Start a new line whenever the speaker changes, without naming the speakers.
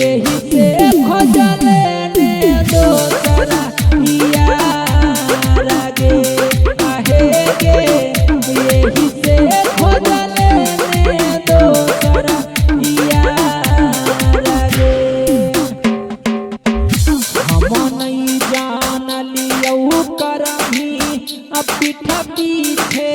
यही से खोजले ने दोसरा यार गे आहे गे यही से खोजले ने दोसरा यार गे हम नहीं जान लियो करही अब पीठ पीछे